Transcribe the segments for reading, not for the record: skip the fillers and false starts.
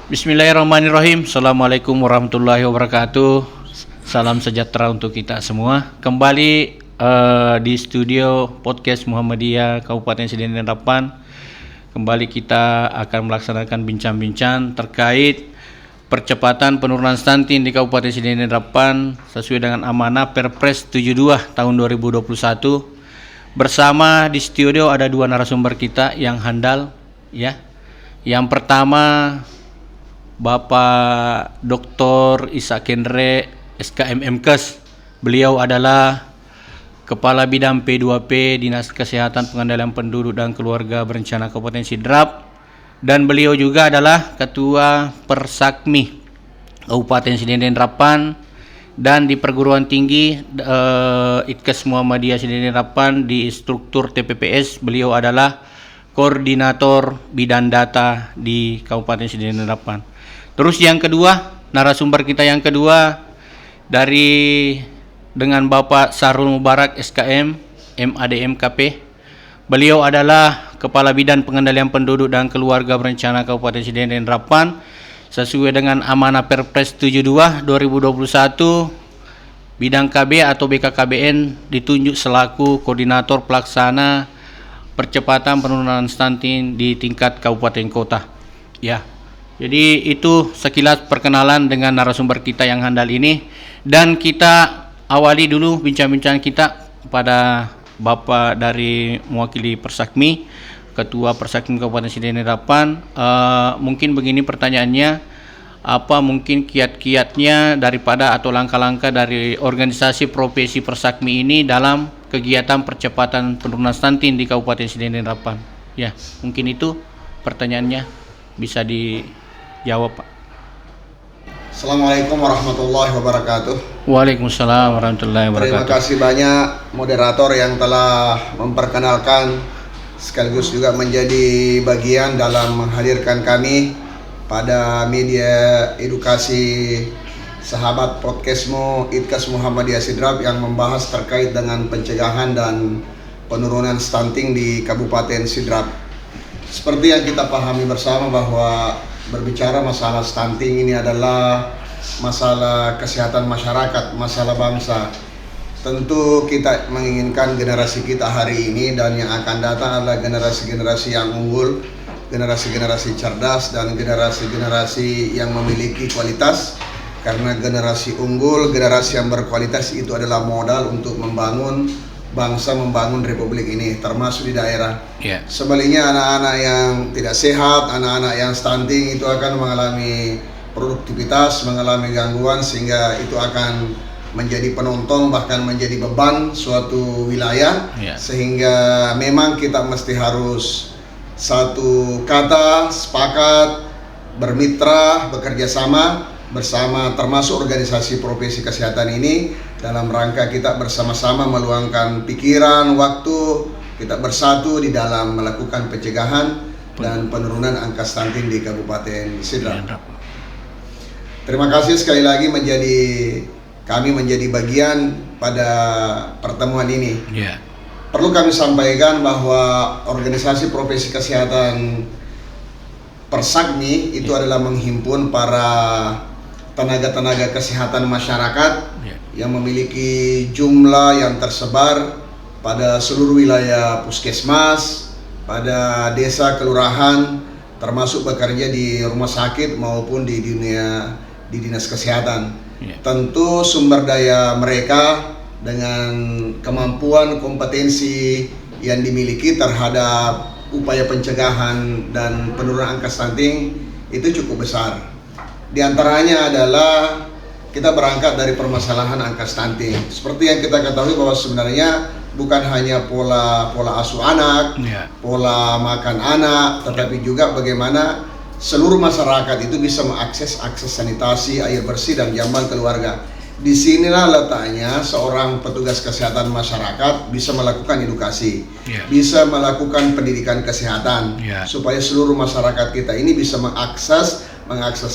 Bismillahirrahmanirrahim. Assalamualaikum warahmatullahi wabarakatuh. Salam sejahtera untuk kita semua. Kembali di studio podcast Muhammadiyah Kabupaten Sidin Harapan. Kembali kita akan melaksanakan bincang-bincang terkait percepatan penurunan stunting di Kabupaten Sidin Harapan sesuai dengan amanah Perpres 72 tahun 2021. Bersama di studio ada dua narasumber kita yang handal, ya. Yang pertama Bapak Dr. Isa Kendre SKM MKes. Beliau adalah Kepala Bidang P2P Dinas Kesehatan Pengendalian Penduduk dan Keluarga Berencana Kabupaten Sidrap, dan beliau juga adalah Ketua Persakmi Kabupaten Sidin Harapan, dan di perguruan tinggi Itkes Muhammadiyah Sidin Harapan di struktur TPPS beliau adalah Koordinator Bidang Data di Kabupaten Sidin Harapan. Terus yang kedua, narasumber kita yang kedua dengan Bapak Sarul Mubarak SKM MADMKP. Beliau adalah Kepala Bidang Pengendalian Penduduk dan Keluarga Berencana Kabupaten Sidin Harapan. Sesuai dengan amanah Perpres 72 2021, Bidang KB atau BKKBN ditunjuk selaku koordinator pelaksana percepatan penurunan stunting di tingkat kabupaten kota. Ya. Jadi itu sekilas perkenalan dengan narasumber kita yang handal ini, dan kita awali dulu bincang-bincang kita pada Bapak dari mewakili Persakmi, Ketua Persakmi Kabupaten Sidin Harapan. Mungkin begini pertanyaannya, apa mungkin kiat-kiatnya daripada atau langkah-langkah dari organisasi profesi Persakmi ini dalam kegiatan percepatan penurunan stunting di Kabupaten Sidin Harapan? Ya, mungkin itu pertanyaannya, bisa dijawab, Pak. Assalamualaikum warahmatullahi wabarakatuh. Waalaikumsalam warahmatullahi wabarakatuh. Terima kasih banyak moderator yang telah memperkenalkan sekaligus juga menjadi bagian dalam menghadirkan kami pada media edukasi sahabat podcastmu Itkes Muhammadiyah Sidrap yang membahas terkait dengan pencegahan dan penurunan stunting di Kabupaten Sidrap. Seperti yang kita pahami bersama bahwa berbicara masalah stunting ini adalah masalah kesehatan masyarakat, masalah bangsa. Tentu kita menginginkan generasi kita hari ini dan yang akan datang adalah generasi-generasi yang unggul, generasi-generasi cerdas, dan generasi-generasi yang memiliki kualitas. Karena generasi unggul, generasi yang berkualitas itu adalah modal untuk membangun bangsa, membangun republik ini, termasuk di daerah. Sebaliknya anak-anak yang tidak sehat, anak-anak yang stunting itu akan mengalami produktivitas, mengalami gangguan, sehingga itu akan menjadi penonton, bahkan menjadi beban suatu wilayah. Sehingga memang kita mesti harus satu kata, sepakat, bermitra, bekerja sama bersama, termasuk organisasi profesi kesehatan ini, dalam rangka kita bersama-sama meluangkan pikiran, waktu, kita bersatu di dalam melakukan pencegahan dan penurunan angka stunting di Kabupaten Sidrap. Terima kasih sekali lagi kami menjadi bagian pada pertemuan ini. Perlu kami sampaikan bahwa organisasi profesi kesehatan Persakmi itu adalah menghimpun para tenaga-tenaga kesehatan masyarakat yang memiliki jumlah yang tersebar pada seluruh wilayah puskesmas, pada desa kelurahan, termasuk bekerja di rumah sakit maupun di dinas kesehatan. Tentu sumber daya mereka dengan kemampuan kompetensi yang dimiliki terhadap upaya pencegahan dan penurunan angka stunting itu cukup besar. Di antaranya adalah kita berangkat dari permasalahan angka stunting. Seperti yang kita ketahui bahwa sebenarnya bukan hanya pola asuh anak, pola makan anak, tetapi juga bagaimana seluruh masyarakat itu bisa mengakses sanitasi, air bersih, dan jamban keluarga. Di sinilah letaknya seorang petugas kesehatan masyarakat bisa melakukan edukasi, bisa melakukan pendidikan kesehatan, supaya seluruh masyarakat kita ini bisa mengakses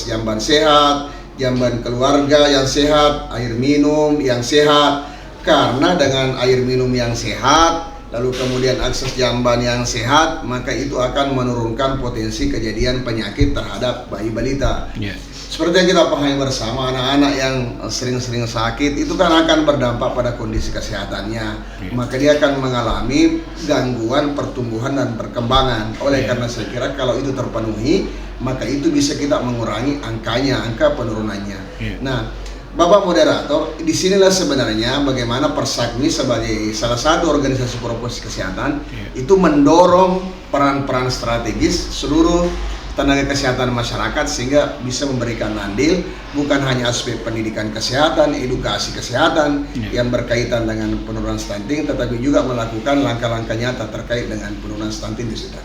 jamban sehat, jamban keluarga yang sehat, air minum yang sehat. Karena dengan air minum yang sehat, lalu kemudian akses jamban yang sehat, maka itu akan menurunkan potensi kejadian penyakit terhadap bayi balita. Seperti yang kita pahami bersama, anak-anak yang sering-sering sakit itu kan akan berdampak pada kondisi kesehatannya. Maka dia akan mengalami gangguan pertumbuhan dan perkembangan. Oleh karena saya kira kalau itu terpenuhi, maka itu bisa kita mengurangi angka penurunannya. Nah, Bapak Moderator, disinilah sebenarnya bagaimana Persakmi sebagai salah satu organisasi profesi kesehatan itu mendorong peran-peran strategis seluruh tenaga kesehatan masyarakat sehingga bisa memberikan andil bukan hanya aspek pendidikan kesehatan, edukasi kesehatan yang berkaitan dengan penurunan stunting, tetapi juga melakukan langkah-langkah nyata terkait dengan penurunan stunting di situ.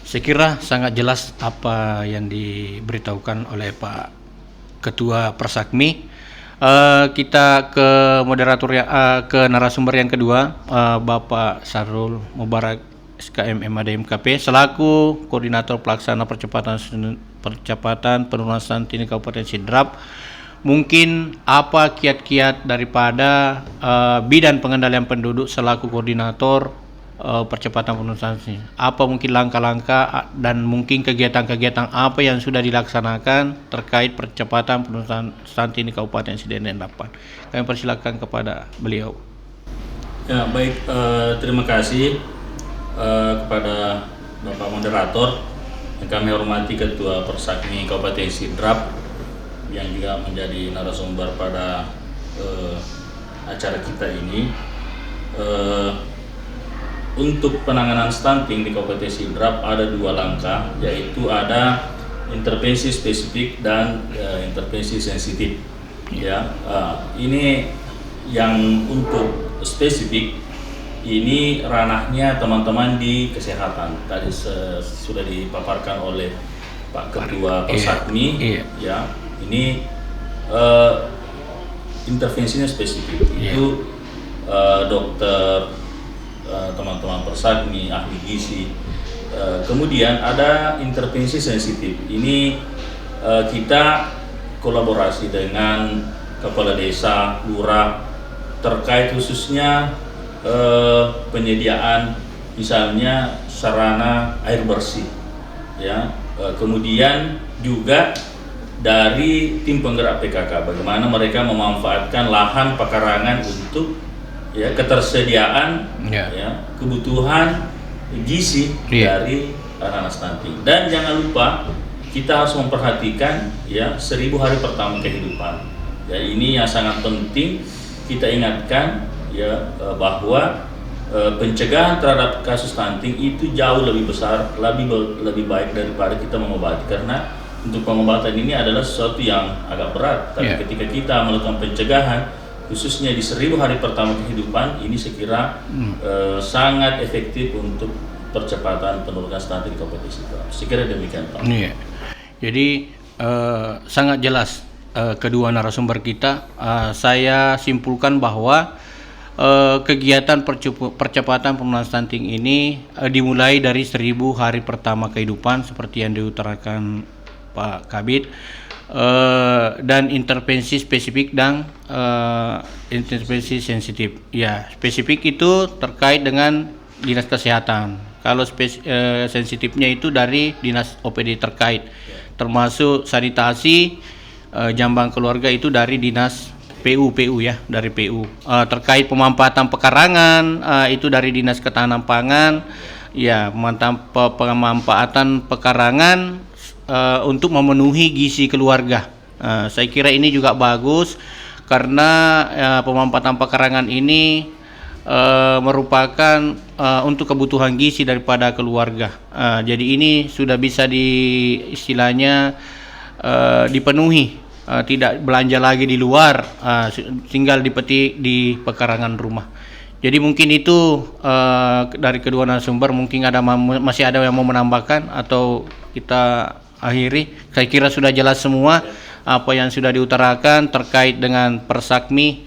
Saya kira sangat jelas apa yang diberitahukan oleh Pak Ketua Persakmi. Kita ke moderator ke narasumber yang kedua, Bapak Sarul Mubarak SKM MADMKP selaku Koordinator Pelaksana Percepatan Penurunan Stunting di Kabupaten Sidrap. Mungkin apa kiat-kiat daripada Bidan Pengendalian Penduduk selaku Koordinator Percepatan Penurunan Stunting? Apa mungkin langkah-langkah dan mungkin kegiatan-kegiatan apa yang sudah dilaksanakan terkait percepatan penurunan stunting di Kabupaten Sidenden Rappan? Kami persilakan kepada beliau. Ya, baik, terima kasih kepada Bapak Moderator yang kami hormati, Ketua Persakmi Kabupaten Sidrap yang juga menjadi narasumber pada acara kita ini. Untuk penanganan stunting di Kabupaten Sidrap ada 2 langkah, yaitu ada intervensi spesifik dan intervensi sensitif. Ini yang untuk spesifik ini ranahnya teman-teman di kesehatan. Tadi sudah dipaparkan oleh Pak Ketua Persakmi. Ya, ini intervensinya spesifik. Itu dokter, teman-teman Persakmi, ahli gizi. Kemudian ada intervensi sensitif. Ini kita kolaborasi dengan kepala desa, lurah terkait khususnya penyediaan misalnya sarana air bersih, kemudian juga dari tim penggerak PKK bagaimana mereka memanfaatkan lahan pekarangan untuk ketersediaan kebutuhan gizi dari anak-anak stunting. Dan jangan lupa kita harus memperhatikan 1000 hari pertama kehidupan. Ini yang sangat penting kita ingatkan bahwa pencegahan terhadap kasus stunting itu jauh lebih besar, lebih baik daripada kita mengobati, karena untuk pengobatan ini adalah sesuatu yang agak berat. Tapi ketika kita melakukan pencegahan khususnya di 1000 hari pertama kehidupan, ini saya kira sangat efektif untuk percepatan penurunan stunting di Kabupaten Sidrap. Saya kira demikian, Pak. Jadi sangat jelas kedua narasumber kita. Saya simpulkan bahwa kegiatan percepatan penurunan stunting ini dimulai dari 1000 hari pertama kehidupan seperti yang diutarakan Pak Kabid, dan intervensi spesifik dan intervensi sensitif. Spesifik itu terkait dengan dinas kesehatan. Kalau sensitifnya itu dari dinas OPD terkait, termasuk sanitasi, jambang keluarga itu dari dinas PU dari PU. Terkait pemanfaatan pekarangan itu dari Dinas Ketahanan Pangan. Pemanfaatan pekarangan untuk memenuhi gizi keluarga. Saya kira ini juga bagus karena pemanfaatan pekarangan ini merupakan untuk kebutuhan gizi daripada keluarga. Jadi ini sudah bisa istilahnya dipenuhi. Tidak belanja lagi di luar, tinggal dipetik di pekarangan rumah. Jadi mungkin itu dari kedua narasumber. Mungkin masih ada yang mau menambahkan atau kita akhiri. Saya kira sudah jelas semua apa yang sudah diutarakan terkait dengan Persakmi,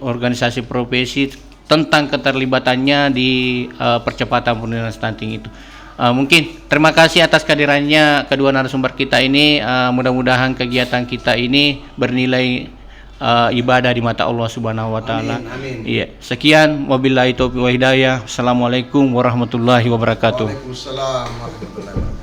organisasi profesi, tentang keterlibatannya di percepatan penurunan stunting itu. Mungkin terima kasih atas kehadirannya kedua narasumber kita ini. Mudah-mudahan kegiatan kita ini bernilai ibadah di mata Allah Subhanahu wa taala. Amin, amin. Iya. Sekian, wabillahi taufiq wa hidayah. Assalamualaikum warahmatullahi wabarakatuh. Waalaikumsalam warahmatullahi wabarakatuh.